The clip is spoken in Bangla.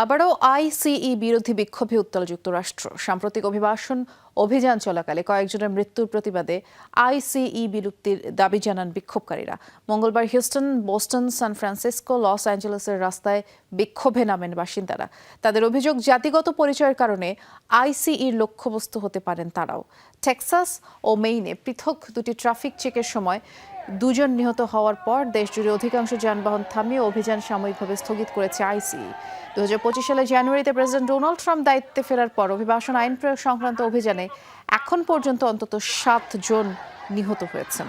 আবারও আইসিই বিরোধী বিক্ষোভে উত্তাল যুক্তরাষ্ট্র। সাম্প্রতিক অভিযান চলাকালে কয়েকজনের মৃত্যুর প্রতিবাদে আইসিই বিলুপ্তির দাবি জানান বিক্ষোভকারীরা। মঙ্গলবার হিউস্টন, বোস্টন, সান ফ্রান্সিসকো, লস অ্যাঞ্জেলেসের রাস্তায় বিক্ষোভে নামেন বাসিন্দারা। তাদের অভিযোগ, জাতিগত পরিচয়ের কারণে আইসিইর লক্ষ্যবস্তু হতে পারেন তারাও। টেক্সাস ও মেইনে পৃথক দুটি ট্রাফিক চেকের সময় দুজন নিহত হওয়ার পর দেশজুড়ে অধিকাংশ যানবাহন থামিয়ে অভিযান সাময়িকভাবে স্থগিত করেছে আইসিই। 2025 সালের জানুয়ারিতে প্রেসিডেন্ট ডোনাল্ড ট্রাম্প দায়িত্বে ফেরার পর অভিবাসন আইন প্রয়োগ সংক্রান্ত অভিযানে এখন পর্যন্ত অন্তত 7 জন নিহত হয়েছেন।